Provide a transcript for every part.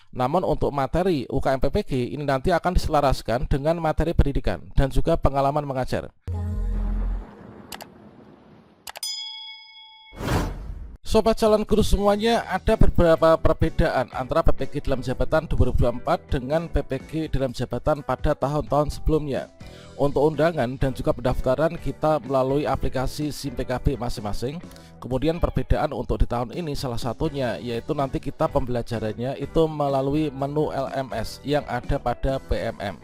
Namun untuk materi UKM PPG ini nanti akan diselaraskan dengan materi pendidikan dan juga pengalaman mengajar. Sobat calon guru semuanya, ada beberapa perbedaan antara PPG dalam jabatan 2024 dengan PPG dalam jabatan pada tahun-tahun sebelumnya. Untuk undangan dan juga pendaftaran kita melalui aplikasi SIM PKB masing-masing. Kemudian perbedaan untuk di tahun ini salah satunya yaitu nanti kita pembelajarannya itu melalui menu LMS yang ada pada PMM.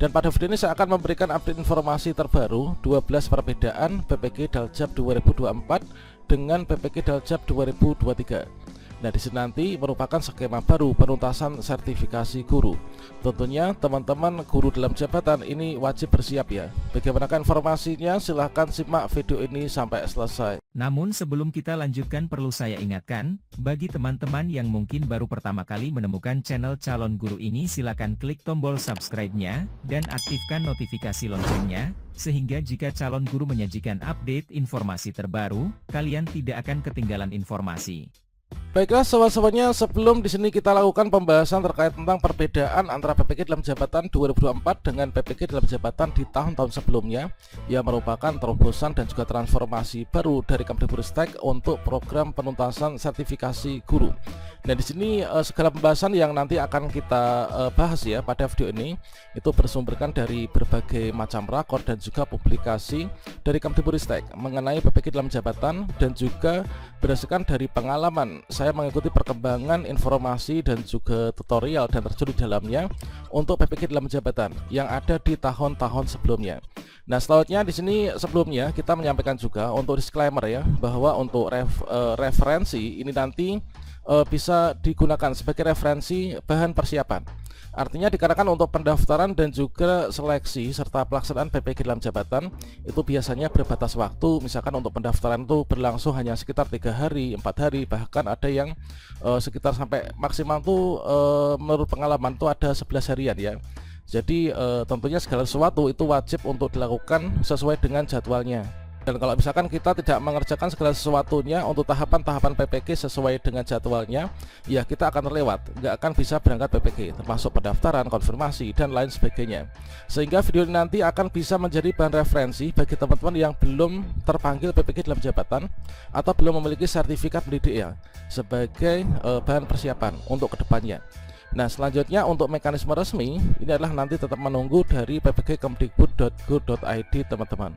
Dan pada video ini saya akan memberikan update informasi terbaru 12 perbedaan PPG Daljab 2024 dengan PPG Daljab 2023. Nah, di sini nanti merupakan skema baru penuntasan sertifikasi guru. Tentunya teman-teman guru dalam jabatan ini wajib bersiap ya. Bagaimana informasinya? Silahkan simak video ini sampai selesai. Namun sebelum kita lanjutkan perlu saya ingatkan, bagi teman-teman yang mungkin baru pertama kali menemukan channel calon guru ini silakan klik tombol subscribe-nya, dan aktifkan notifikasi loncengnya, sehingga jika calon guru menyajikan update informasi terbaru, kalian tidak akan ketinggalan informasi. Baiklah sobat-sobatnya, sebelum di sini kita lakukan pembahasan terkait tentang perbedaan antara PPG dalam jabatan 2024 dengan PPG dalam jabatan di tahun-tahun sebelumnya, yang merupakan terobosan dan juga transformasi baru dari Kemdikbudristek untuk program penuntasan sertifikasi guru. Dan di sini segala pembahasan yang nanti akan kita bahas ya pada video ini itu bersumberkan dari berbagai macam rakor dan juga publikasi dari Kemdikbudristek mengenai PPG dalam jabatan, dan juga berdasarkan dari pengalaman saya mengikuti perkembangan informasi dan juga tutorial dan terjun di dalamnya untuk PPG dalam jabatan yang ada di tahun-tahun sebelumnya. Nah, selanjutnya di sini sebelumnya kita menyampaikan juga untuk disclaimer ya, bahwa untuk referensi ini nanti bisa digunakan sebagai referensi bahan persiapan. Artinya dikarenakan untuk pendaftaran dan juga seleksi serta pelaksanaan PPG dalam jabatan itu biasanya berbatas waktu. Misalkan untuk pendaftaran itu berlangsung hanya sekitar 3 hari, 4 hari, bahkan ada yang sekitar sampai maksimal tuh menurut pengalaman tuh ada 11 harian ya. Jadi tentunya segala sesuatu itu wajib untuk dilakukan sesuai dengan jadwalnya. Dan kalau misalkan kita tidak mengerjakan segala sesuatunya untuk tahapan-tahapan PPG sesuai dengan jadwalnya, ya kita akan terlewat, nggak akan bisa berangkat PPG, termasuk pendaftaran, konfirmasi, dan lain sebagainya. Sehingga video ini nanti akan bisa menjadi bahan referensi bagi teman-teman yang belum terpanggil PPG dalam jabatan atau belum memiliki sertifikat pendidik ya, sebagai bahan persiapan untuk kedepannya. Nah, selanjutnya untuk mekanisme resmi, ini adalah nanti tetap menunggu dari ppgkemdikbud.go.id teman-teman.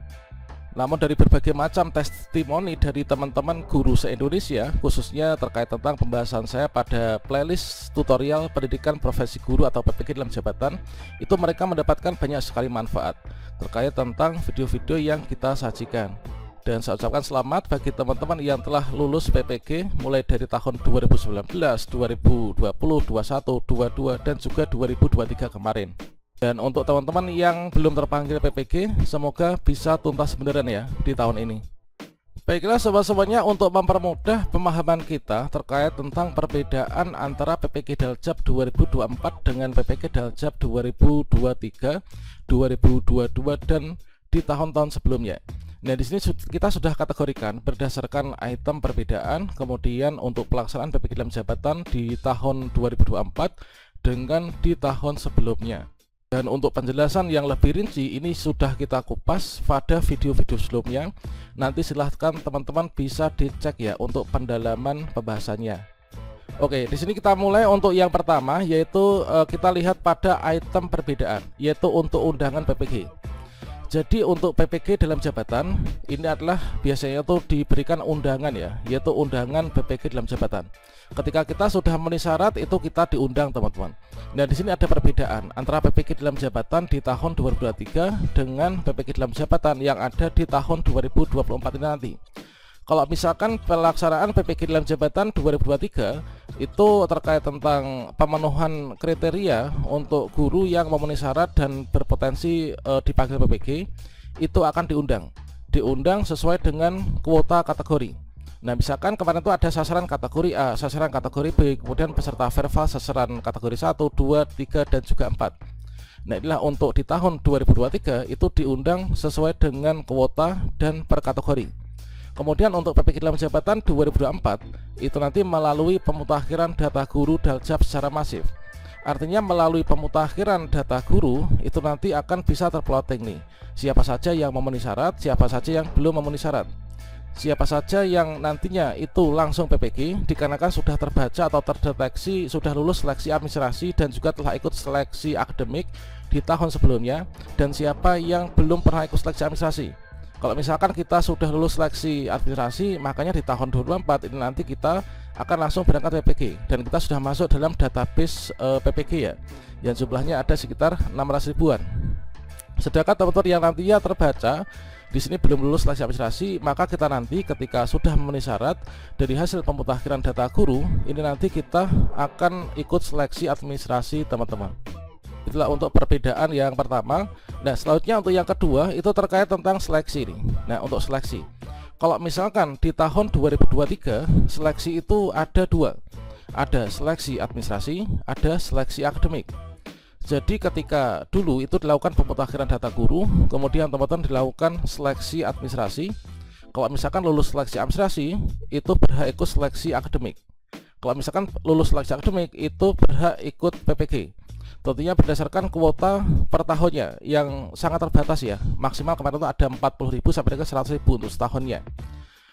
Namun dari berbagai macam testimoni dari teman-teman guru se-Indonesia, khususnya terkait tentang pembahasan saya pada playlist tutorial pendidikan profesi guru atau PPG dalam jabatan, itu mereka mendapatkan banyak sekali manfaat terkait tentang video-video yang kita sajikan. Dan saya ucapkan selamat bagi teman-teman yang telah lulus PPG mulai dari tahun 2019, 2020, 21, 22, dan juga 2023 kemarin. Dan untuk teman-teman yang belum terpanggil PPG, semoga bisa tuntas beneran ya di tahun ini. Baiklah sobat-sobatnya, untuk mempermudah pemahaman kita terkait tentang perbedaan antara PPG Daljab 2024 dengan PPG Daljab 2023, 2022, dan di tahun-tahun sebelumnya. Nah, di sini kita sudah kategorikan berdasarkan item perbedaan, kemudian untuk pelaksanaan PPG dalam jabatan di tahun 2024 dengan di tahun sebelumnya. Dan untuk penjelasan yang lebih rinci ini sudah kita kupas pada video-video sebelumnya. Nanti silahkan teman-teman bisa dicek ya untuk pendalaman pembahasannya. Oke, di sini kita mulai untuk yang pertama, yaitu kita lihat pada item perbedaan, yaitu untuk undangan PPG. Jadi untuk PPG dalam jabatan ini adalah biasanya tuh diberikan undangan ya, yaitu undangan PPG dalam jabatan. Ketika kita sudah memenuhi syarat itu kita diundang teman-teman. Nah, di sini ada perbedaan antara PPG dalam jabatan di tahun 2023 dengan PPG dalam jabatan yang ada di tahun 2024 ini nanti. Kalau misalkan pelaksanaan PPG dalam jabatan 2023 itu terkait tentang pemenuhan kriteria untuk guru yang memenuhi syarat dan berpotensi dipanggil PPG, itu akan diundang sesuai dengan kuota kategori. Nah, misalkan kemarin itu ada sasaran kategori A, sasaran kategori B, kemudian peserta verbal sasaran kategori 1, 2, 3, dan juga 4. Nah, inilah untuk di tahun 2023 itu diundang sesuai dengan kuota dan per kategori. Kemudian untuk PPG dalam jabatan 2024 itu nanti melalui pemutakhiran data guru Daljab secara masif. Artinya melalui pemutakhiran data guru itu nanti akan bisa terplotting nih, siapa saja yang memenuhi syarat, siapa saja yang belum memenuhi syarat. Siapa saja yang nantinya itu langsung PPG dikarenakan sudah terbaca atau terdeteksi sudah lulus seleksi administrasi dan juga telah ikut seleksi akademik di tahun sebelumnya, dan siapa yang belum pernah ikut seleksi administrasi. Kalau misalkan kita sudah lulus seleksi administrasi, makanya di tahun 2024 ini nanti kita akan langsung berangkat PPG, dan kita sudah masuk dalam database PPG ya, yang jumlahnya ada sekitar 600 ribuan. Sedangkan teman-teman yang nantinya terbaca di sini belum lulus seleksi administrasi, maka kita nanti ketika sudah memenuhi syarat dari hasil pemutakhiran data guru, ini nanti kita akan ikut seleksi administrasi teman-teman. Itulah untuk perbedaan yang pertama. Nah, selanjutnya untuk yang kedua itu terkait tentang seleksi nih. Nah, untuk seleksi, kalau misalkan di tahun 2023 seleksi itu ada dua, ada seleksi administrasi, ada seleksi akademik. Jadi ketika dulu itu dilakukan pemutakhiran data guru, kemudian teman-teman dilakukan seleksi administrasi. Kalau misalkan lulus seleksi administrasi itu berhak ikut seleksi akademik. Kalau misalkan lulus seleksi akademik itu berhak ikut PPG. Tentunya berdasarkan kuota per tahunnya yang sangat terbatas ya. Maksimal kemarin itu ada 40.000 sampai dengan 100.000 untuk setahunnya.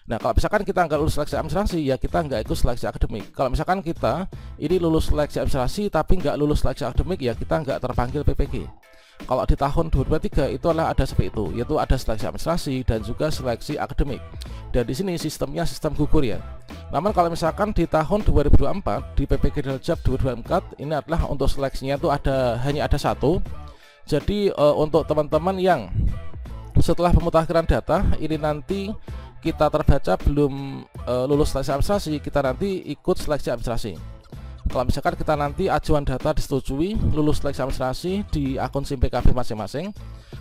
Nah, kalau misalkan kita nggak lulus seleksi administrasi, ya kita nggak ikut seleksi akademik. Kalau misalkan kita ini lulus seleksi administrasi tapi nggak lulus seleksi akademik, ya kita nggak terpanggil PPG. Kalau di tahun 2023 itu adalah ada seperti itu, yaitu ada seleksi administrasi dan juga seleksi akademik. Dan di sini sistemnya sistem gugur ya. Namun kalau misalkan di tahun 2024 di PPG Daljab 2024 ini adalah untuk seleksinya itu hanya ada satu. Jadi untuk teman-teman yang setelah pemutakhiran data ini nanti kita terbaca belum lulus seleksi administrasi, kita nanti ikut seleksi administrasi. Kalau misalkan kita nanti ajuan data disetujui, lulus seleksi administrasi di akun SIM PKB masing-masing,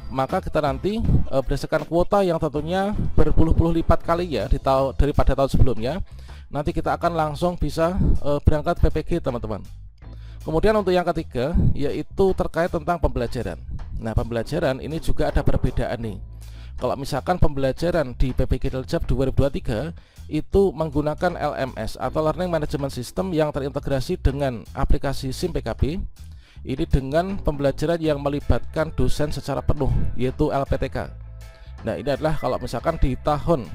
maka kita nanti berdasarkan kuota yang tentunya berpuluh-puluh lipat kali ya daripada tahun sebelumnya, nanti kita akan langsung bisa berangkat PPG teman-teman. Kemudian untuk yang ketiga yaitu terkait tentang pembelajaran. Nah, pembelajaran ini juga ada perbedaan nih. Kalau misalkan pembelajaran di PPG Daljab 2023 itu menggunakan LMS atau Learning Management System yang terintegrasi dengan aplikasi SIM PKB, ini dengan pembelajaran yang melibatkan dosen secara penuh yaitu LPTK. Nah, ini adalah kalau misalkan di tahun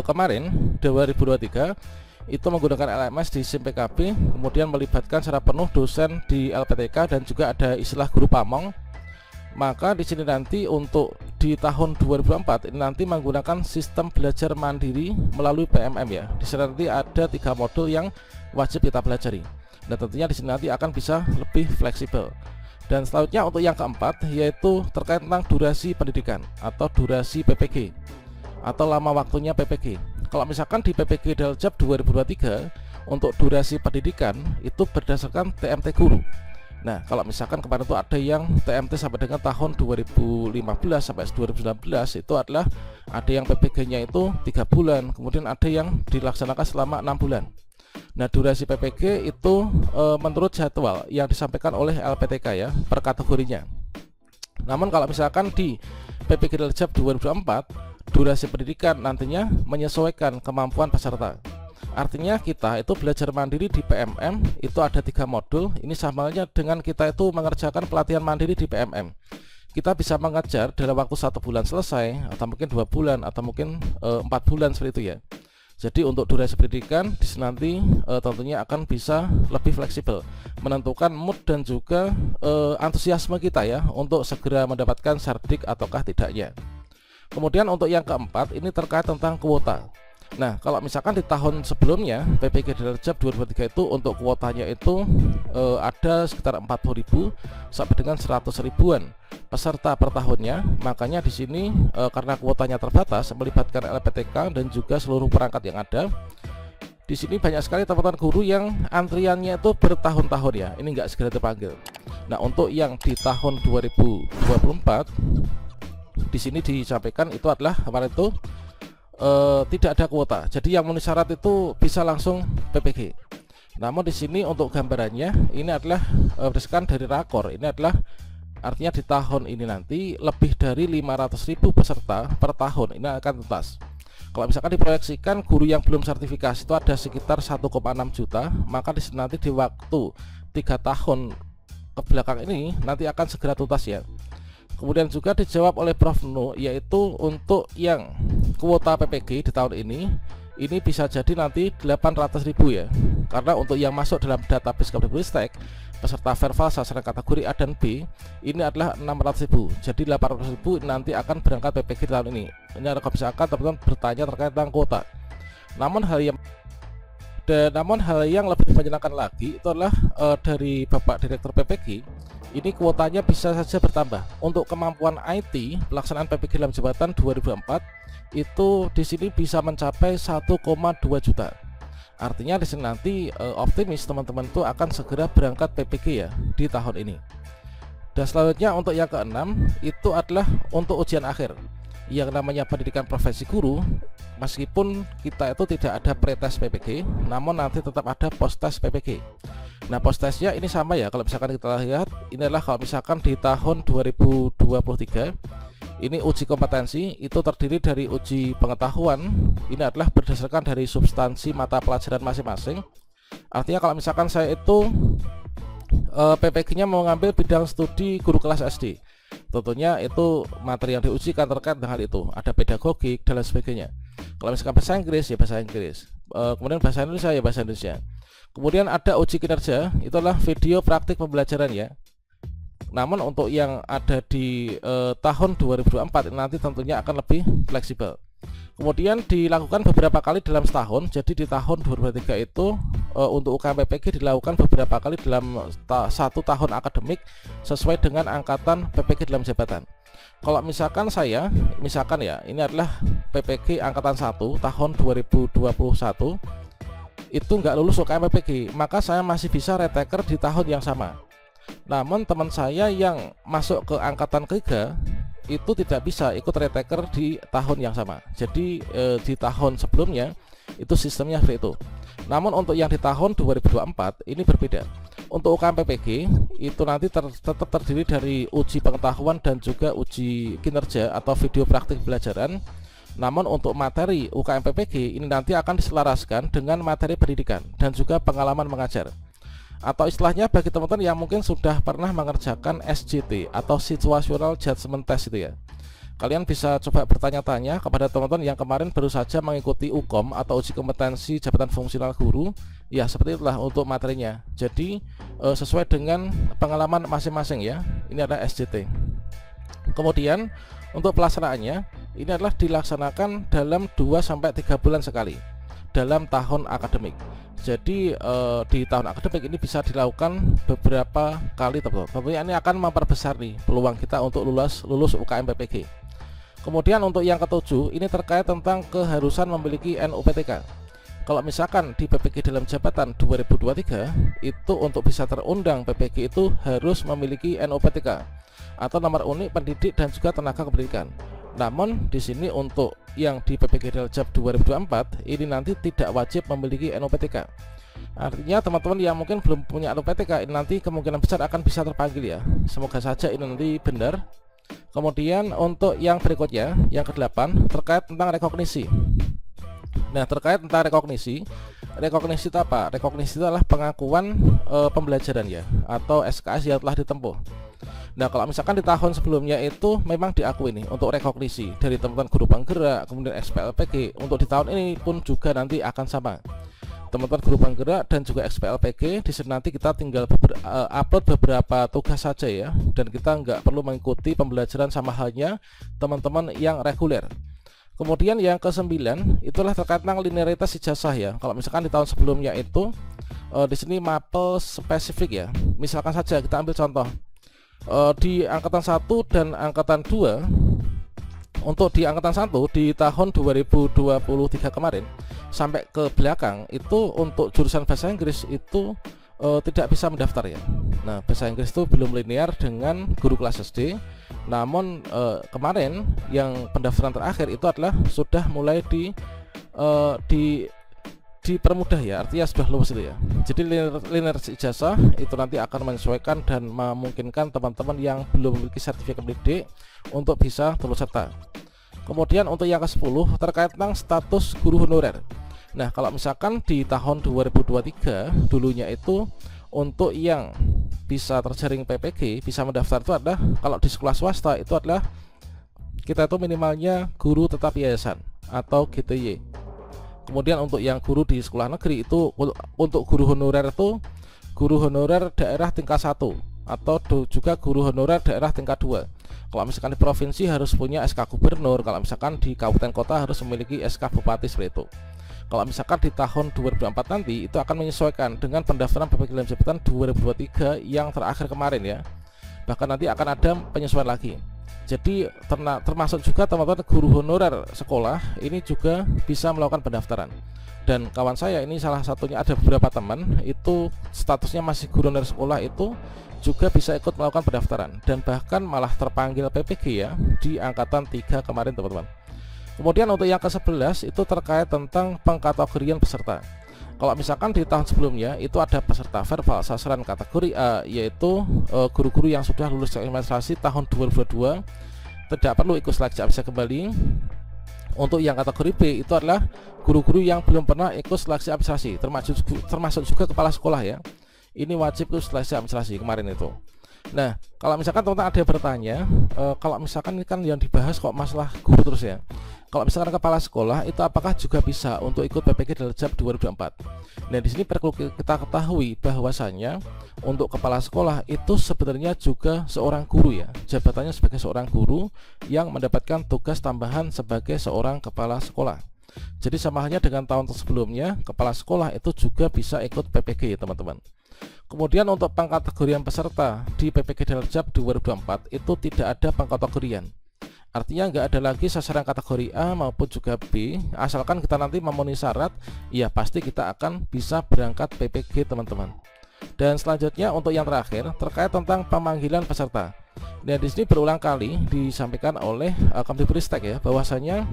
kemarin 2023 itu menggunakan LMS di SIM PKB, kemudian melibatkan secara penuh dosen di LPTK dan juga ada istilah guru pamong. Maka di sini nanti untuk di tahun 2024 ini nanti menggunakan sistem belajar mandiri melalui PMM ya. Di sini nanti ada 3 modul yang wajib kita pelajari. Dan tentunya di sini nanti akan bisa lebih fleksibel. Dan selanjutnya untuk yang keempat yaitu terkait tentang durasi pendidikan atau durasi PPG atau lama waktunya PPG. Kalau misalkan di PPG Daljab 2023 untuk durasi pendidikan itu berdasarkan TMT guru. Nah, kalau misalkan kemarin itu ada yang TMT sampai dengan tahun 2015 sampai 2019 itu adalah ada yang PPG-nya itu 3 bulan, kemudian ada yang dilaksanakan selama 6 bulan. Nah, durasi PPG itu menurut jadwal yang disampaikan oleh LPTK ya, per kategorinya. Namun kalau misalkan di PPG Daljab 2024 durasi pendidikan nantinya menyesuaikan kemampuan peserta. Artinya kita itu belajar mandiri di PMM itu ada 3 modul. Ini samanya dengan kita itu mengerjakan pelatihan mandiri di PMM. Kita bisa mengajar dalam waktu 1 bulan selesai, atau mungkin 2 bulan, atau mungkin 4 bulan seperti itu ya. Jadi untuk durasi pendidikan di sini nanti tentunya akan bisa lebih fleksibel, menentukan mood dan juga antusiasme kita ya untuk segera mendapatkan sardik ataukah tidaknya. Kemudian untuk yang keempat ini terkait tentang kuota. Nah, kalau misalkan di tahun sebelumnya PPG Daljab 2023 itu untuk kuotanya itu ada sekitar 40.000 sampai dengan 100 ribuan peserta per tahunnya. Makanya di sini karena kuotanya terbatas melibatkan LPTK dan juga seluruh perangkat yang ada. Di sini banyak sekali teman-teman guru yang antriannya itu bertahun-tahun ya. Ini nggak segera terpanggil. Nah, untuk yang di tahun 2024 di sini disampaikan itu adalah kemarin itu tidak ada kuota. Jadi yang memenuhi syarat itu bisa langsung PPG. Namun di sini untuk gambarannya ini adalah berdasarkan dari rakor. Ini adalah artinya di tahun ini nanti lebih dari 500.000 peserta per tahun ini akan tuntas. Kalau misalkan diproyeksikan guru yang belum sertifikasi itu ada sekitar 1,6 juta, maka nanti di waktu 3 tahun ke belakang ini nanti akan segera tuntas ya. Kemudian juga dijawab oleh Prof Nu, yaitu untuk yang kuota PPG di tahun ini bisa jadi nanti 800.000 ya. Karena untuk yang masuk dalam database Kemdikbudristek peserta verbal sasaran kategori A dan B ini adalah 600.000. Jadi 800.000 nanti akan berangkat PPG di tahun ini. Ini ada misalkan teman-teman bertanya terkait tentang kuota. Namun hal yang lebih menyenangkan lagi itu adalah dari Bapak Direktur PPG, ini kuotanya bisa saja bertambah. Untuk kemampuan IT pelaksanaan PPG dalam jabatan 2004 itu di sini bisa mencapai 1,2 juta. Artinya di sini nanti optimis teman-teman itu akan segera berangkat PPG ya di tahun ini. Dan selanjutnya untuk yang keenam itu adalah untuk ujian akhir. Yang namanya pendidikan profesi guru, meskipun kita itu tidak ada pretest PPG, namun nanti tetap ada post-test PPG. Nah, post-testnya ini sama ya. Kalau misalkan kita lihat, ini adalah kalau misalkan di tahun 2023 ini uji kompetensi itu terdiri dari uji pengetahuan. Ini adalah berdasarkan dari substansi mata pelajaran masing-masing. Artinya kalau misalkan saya itu PPG-nya mau ngambil bidang studi guru kelas SD, tentunya itu materi yang diujikan terkait dengan hal itu, ada pedagogik dan lain sebagainya. Kalau misalkan bahasa Inggris ya bahasa Inggris, kemudian bahasa Indonesia ya bahasa Indonesia. Kemudian ada uji kinerja, itu adalah video praktik pembelajaran ya. Namun untuk yang ada di tahun 2024 nanti tentunya akan lebih fleksibel. Kemudian dilakukan beberapa kali dalam setahun. Jadi di tahun 2023 itu untuk UKM PPG dilakukan beberapa kali dalam satu tahun akademik sesuai dengan angkatan PPG dalam jabatan. Kalau misalkan saya, ya ini adalah PPG angkatan 1 tahun 2021, itu nggak lulus UKM PPG, maka saya masih bisa retaker di tahun yang sama. Namun teman saya yang masuk ke angkatan ketiga itu tidak bisa ikut retaker di tahun yang sama. Jadi di tahun sebelumnya itu sistemnya seperti itu. Namun untuk yang di tahun 2024 ini berbeda. Untuk UKM PPG itu nanti tetap terdiri dari uji pengetahuan dan juga uji kinerja atau video praktik pembelajaran. Namun untuk materi UKM PPG ini nanti akan diselaraskan dengan materi pendidikan dan juga pengalaman mengajar. Atau istilahnya bagi teman-teman yang mungkin sudah pernah mengerjakan SJT atau Situational Judgment Test itu ya, kalian bisa coba bertanya-tanya kepada teman-teman yang kemarin baru saja mengikuti UKOM atau uji kompetensi jabatan fungsional guru. Ya seperti itulah untuk materinya. Jadi sesuai dengan pengalaman masing-masing ya. Ini adalah SJT. Kemudian untuk pelaksanaannya ini adalah dilaksanakan dalam 2-3 bulan sekali dalam tahun akademik. Jadi di tahun akademik ini bisa dilakukan beberapa kali teman-teman. Tentunya ini akan memperbesar nih peluang kita untuk lulus UKM PPG. Kemudian untuk yang ketujuh ini terkait tentang keharusan memiliki NUPTK. Kalau misalkan di PPG dalam jabatan 2023 itu untuk bisa terundang PPG itu harus memiliki NUPTK atau nomor unik pendidik dan juga tenaga kependidikan. Namun di sini untuk yang di PPG Daljab 2024 ini nanti tidak wajib memiliki NUPTK. Artinya teman-teman yang mungkin belum punya NUPTK ini nanti kemungkinan besar akan bisa terpanggil ya. Semoga saja ini nanti benar. Kemudian untuk yang berikutnya, yang ke-8 terkait tentang rekognisi. Nah, terkait tentang rekognisi itu apa? Rekognisi itu adalah pengakuan pembelajaran ya, atau SKS yang telah ditempuh. Nah, kalau misalkan di tahun sebelumnya itu memang diakui nih untuk rekognisi dari teman-teman guru penggerak, kemudian SPLPG. Untuk di tahun ini pun juga nanti akan sama. Teman-teman guru penggerak dan juga SPLPG di sini nanti kita tinggal upload beberapa tugas saja ya, dan kita nggak perlu mengikuti pembelajaran sama halnya teman-teman yang reguler. Kemudian yang ke-9 itulah terkait tentang linearitas ijazah ya. Kalau misalkan di tahun sebelumnya itu di sini mapel spesifik ya. Misalkan saja kita ambil contoh di angkatan 1 dan angkatan 2. Untuk di angkatan 1 di tahun 2023 kemarin sampai ke belakang itu untuk jurusan bahasa Inggris itu tidak bisa mendaftar ya. Nah, bahasa Inggris itu belum linear dengan guru kelas SD. Namun kemarin yang pendaftaran terakhir itu adalah sudah mulai dipermudah ya, artinya sudah lulus itu ya. Jadi linear ijazah itu nanti akan menyesuaikan dan memungkinkan teman-teman yang belum memiliki sertifikat pendidik untuk bisa turut serta. Kemudian untuk yang ke-10 terkait tentang status guru honorer. Nah, kalau misalkan di tahun 2023 dulunya itu untuk yang bisa terjaring PPG, bisa mendaftar itu adalah kalau di sekolah swasta itu adalah kita itu minimalnya guru tetap yayasan atau GTY. Kemudian untuk yang guru di sekolah negeri itu untuk guru honorer itu guru honorer daerah tingkat 1 atau juga guru honorer daerah tingkat 2. Kalau misalkan di provinsi harus punya SK gubernur, kalau misalkan di kabupaten kota harus memiliki SK bupati seperti itu. Kalau misalkan di tahun 2024 nanti itu akan menyesuaikan dengan pendaftaran PPG dalam jabatan 2023 yang terakhir kemarin ya. Bahkan nanti akan ada penyesuaian lagi. Jadi termasuk juga teman-teman guru honorer sekolah ini juga bisa melakukan pendaftaran. Dan kawan saya ini salah satunya, ada beberapa teman itu statusnya masih guru honorer sekolah itu juga bisa ikut melakukan pendaftaran dan bahkan malah terpanggil PPG ya di angkatan 3 kemarin teman-teman. Kemudian untuk yang ke-11 itu terkait tentang pengkategorian peserta. Kalau misalkan di tahun sebelumnya itu ada peserta verbal sasaran kategori A, yaitu guru-guru yang sudah lulus administrasi tahun 2022 tidak perlu ikut seleksi administrasi kembali. Untuk yang kategori B itu adalah guru-guru yang belum pernah ikut seleksi administrasi, termasuk juga kepala sekolah ya. Ini wajib ikut seleksi administrasi kemarin itu. Nah, kalau misalkan teman-teman ada yang bertanya, kalau misalkan ini kan yang dibahas kok masalah guru terus ya. Kalau misalkan kepala sekolah itu apakah juga bisa untuk ikut PPG Daljab 2024? Nah, di sini perlu kita ketahui bahwasanya untuk kepala sekolah itu sebenarnya juga seorang guru ya. Jabatannya sebagai seorang guru yang mendapatkan tugas tambahan sebagai seorang kepala sekolah. Jadi sama halnya dengan tahun sebelumnya, kepala sekolah itu juga bisa ikut PPG ya teman-teman. Kemudian untuk pengkategorian peserta di PPG Daljab 2024 itu tidak ada pengkategorian. Artinya nggak ada lagi sasaran kategori A maupun juga B, asalkan kita nanti memenuhi syarat, ya pasti kita akan bisa berangkat PPG teman-teman. Dan selanjutnya untuk yang terakhir terkait tentang pemanggilan peserta. Nah, di sini berulang kali disampaikan oleh Kemdikbudristek ya, bahwasanya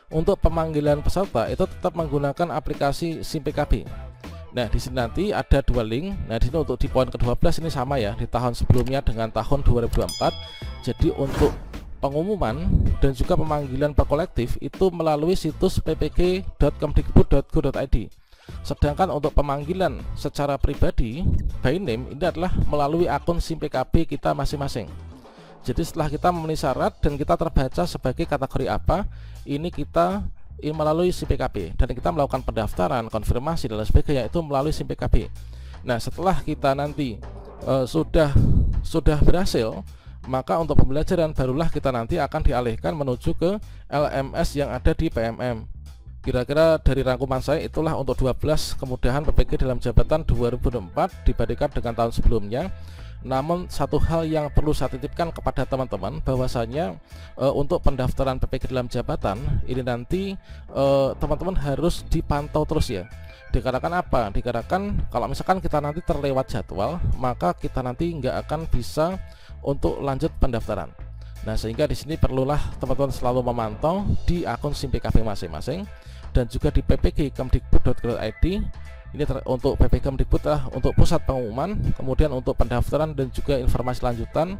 untuk pemanggilan peserta itu tetap menggunakan aplikasi SIM PKB. Nah, di sini nanti ada dua link. Nah, di sini untuk di poin ke-12 ini sama ya, di tahun sebelumnya dengan tahun 2024. Jadi untuk pengumuman dan juga pemanggilan per kolektif itu melalui situs ppg.kemdikbud.go.id. Sedangkan untuk pemanggilan secara pribadi by name ini adalah melalui akun SIM PKB kita masing-masing. Jadi setelah kita memenuhi syarat dan kita terbaca sebagai kategori apa, ini kita melalui SIM PKB dan kita melakukan pendaftaran, konfirmasi dan lain sebagainya itu melalui SIM PKB. Nah, setelah kita nanti sudah berhasil, maka untuk pembelajaran barulah kita nanti akan dialihkan menuju ke LMS yang ada di PMM. Kira-kira dari rangkuman saya itulah untuk 12 kemudahan PPG dalam jabatan 2024 dibandingkan dengan tahun sebelumnya. Namun satu hal yang perlu saya titipkan kepada teman-teman bahwasanya untuk pendaftaran PPG dalam jabatan ini nanti teman-teman harus dipantau terus ya. Dikarenakan apa? Dikarenakan kalau misalkan kita nanti terlewat jadwal, maka kita nanti nggak akan bisa untuk lanjut pendaftaran. Nah, sehingga di sini perlulah teman-teman selalu memantau di akun SIM PKB masing-masing dan juga di ppg.kemdikbud.go.id. Ini untuk PPG Kemdikbud untuk pusat pengumuman, kemudian untuk pendaftaran dan juga informasi lanjutan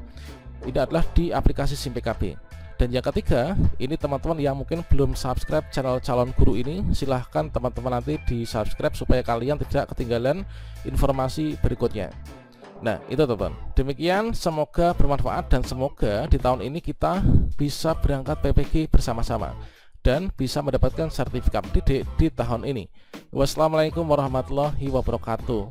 ini adalah di aplikasi SIM PKB. Dan yang ketiga, ini teman-teman yang mungkin belum subscribe channel Calon Guru ini, silahkan teman-teman nanti di subscribe supaya kalian tidak ketinggalan informasi berikutnya. Nah, itu teman-teman. Demikian, semoga bermanfaat dan semoga di tahun ini kita bisa berangkat PPG bersama-sama dan bisa mendapatkan sertifikat didik di tahun ini. Wassalamualaikum warahmatullahi wabarakatuh.